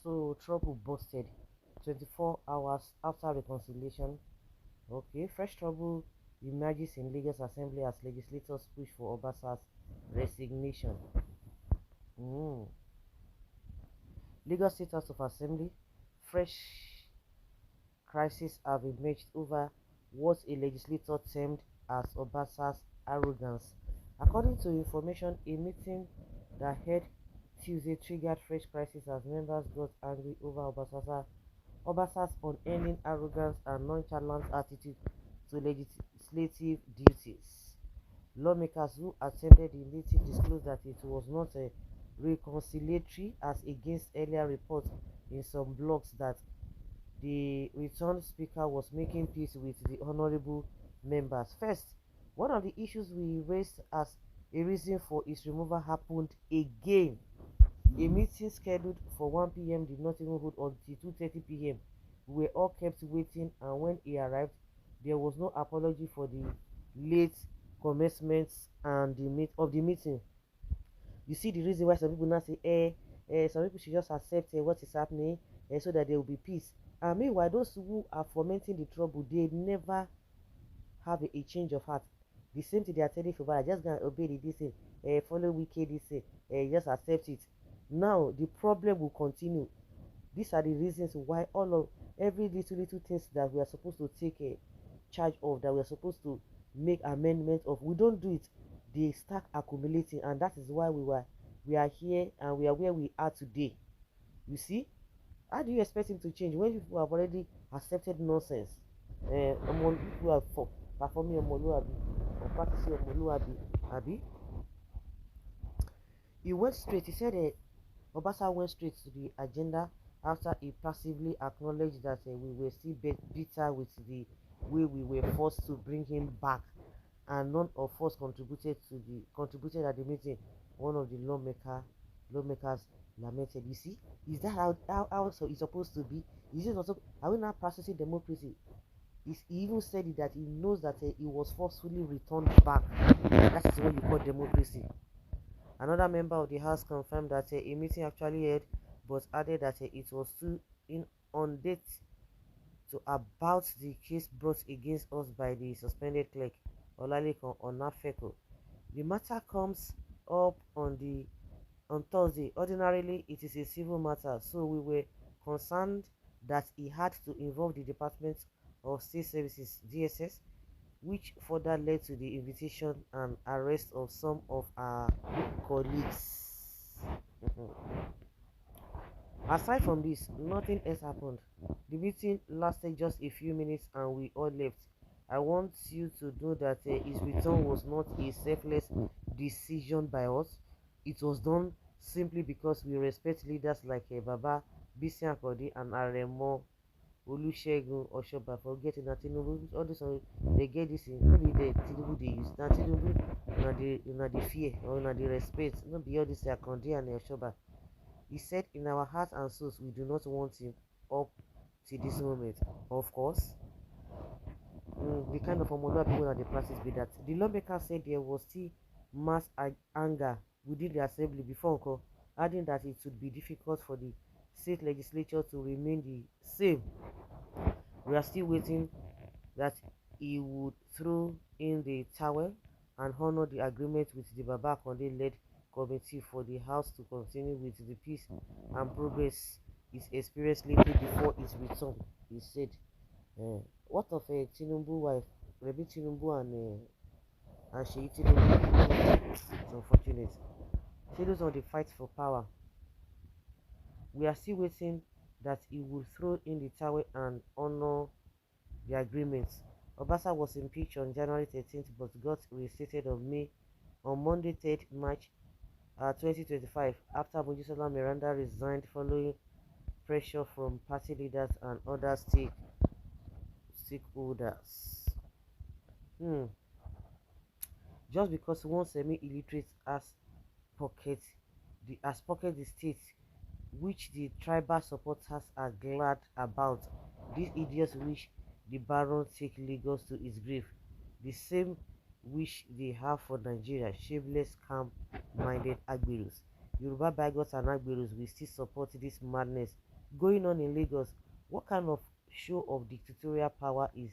So trouble busted 24 hours after reconciliation. Okay, fresh trouble emerges in Lagos Assembly as legislators push for Obasa's resignation. Mm. Lagos State House of Assembly, fresh crises have emerged over what a legislator termed as Obasa's arrogance. According to information, a meeting that held Tuesday triggered fresh crisis as members got angry over Obasa's unending arrogance and nonchalant attitude to legislative duties. Lawmakers who attended the meeting disclosed that it was not a reconciliatory as against earlier reports in some blogs that the returned speaker was making peace with the honorable members. First, one of the issues we raised as a reason for its removal happened again. A meeting scheduled for 1 p.m. did not even hold until 2:30 p.m. We were all kept waiting, and when he arrived, there was no apology for the late commencement and the meeting. You see the reason why some people now say, some people should just accept what is happening, so that there will be peace. And meanwhile, those who are fomenting the trouble, they never have a change of heart. The same thing they are telling people, I just gonna obey the this thing, follow wicked this thing, just accept it. Now the problem will continue. These are the reasons why all of every little things that we are supposed to take a charge of, that we are supposed to make amendments of, we don't do it. They start accumulating, and that is why we are here and we are where we are today. You see, how do you expect him to change when people have already accepted nonsense? People are for performing omoluabi or practicing omoluabi, abi. He went straight. He said Obasa went straight to the agenda after he passively acknowledged that we were still bitter with the way we were forced to bring him back, and none of us contributed at the meeting. One of the lawmakers lamented. You see, is that how so it's supposed to be? Is it also, are we not practicing democracy? He even said it that he knows that he was forcefully returned back. That is what you call democracy. Another member of the House confirmed that a meeting actually held, but added that it was too in on date to about the case brought against us by the suspended clerk Olalekan Onafeko. The matter comes up on Thursday. Ordinarily, it is a civil matter, so we were concerned that he had to involve the Department of State Services (DSS), which further led to the invitation and arrest of some of our colleagues. Aside from this, nothing else happened. The meeting lasted just a few minutes and we all left. I want you to know that his return was not a selfless decision by us. It was done simply because we respect leaders like Baba, Bisi Akode, and Aremo Olusegun Oshoba. For getting that Tinubu, all this they get this in, maybe the Tinubu they use. Now Tinubu, na the fear or na the respect, not be all this Akande and Oshoba. He said, in our hearts and souls, we do not want him up to this moment. Of course, the kind of Omolua people that they practice be that. The lawmaker said there was still mass anger within the assembly before Uncle, adding that it would be difficult for the state legislature to remain the same. We are still waiting that he would throw in the towel and honor the agreement with the Baba Konde led committee for the House to continue with the peace and progress is experienced lately before its return, he said. What of a Tinubu wife, Rebi Tinubu and Sheyi Tinubu? It's unfortunate. Shadows on the fight for power. We are still waiting that he will throw in the towel and honor the agreements. Obasa was impeached on January 13th but got reinstated on Monday 3rd March 2025 after Mojisola Miranda resigned following pressure from party leaders and other stakeholders. Just because one semi-illiterate has pocket the state, which the tribal supporters are glad about, these idiots wish the Baron take Lagos to its grave. The same wish they have for Nigeria, shameless, calm-minded Agberos. Yoruba bigots and Agberos will still support this madness going on in Lagos? What kind of show of dictatorial power is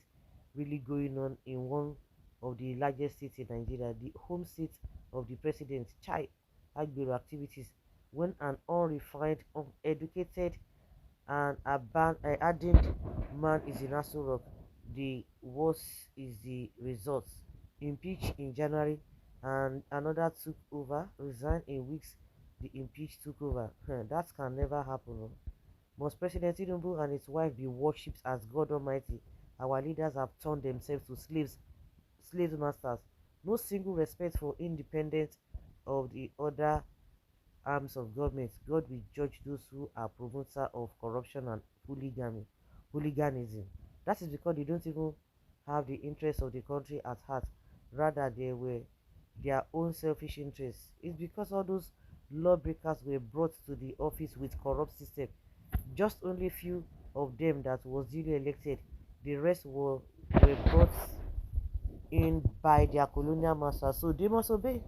really going on in one of the largest states in Nigeria, the home state of the president? Chai Agbero activities when an unrefined, uneducated, and hardened man is in Aso Rock. The worst is the results. Impeached in January, and another took over, resigned in weeks. The impeached took over. That can never happen. Oh. Must President Tinubu and his wife be worshipped as God Almighty? Our leaders have turned themselves to slave masters. No single respect for independence of the other arms of government. God will judge those who are promoters of corruption and hooliganism. That is because they don't even have the interests of the country at heart. Rather, they were their own selfish interests. It's because all those lawbreakers were brought to the office with corrupt system. Just only few of them that was duly elected. The rest were brought in by their colonial masters. So they must obey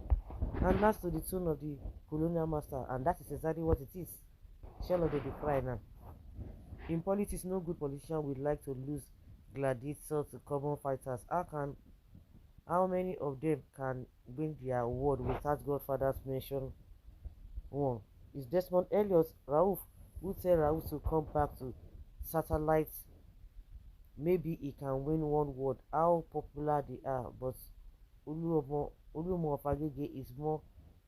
and that's to the tune of the colonial master, and that is exactly what it is. Shall of the cry now. In politics, no good politician would like to lose gladiators to common fighters. How many of them can win their award without Godfather's mention one? Is Desmond Elliot Rauf who tell Rauf to come back to satellite? Maybe he can win one word. How popular they are, but Olumo of Agege is more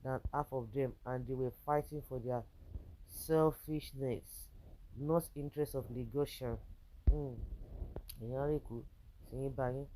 than half of them, and they were fighting for their selfishness, not interest of Lagosian. Ìyẹn á rè kú sí yín bá yín.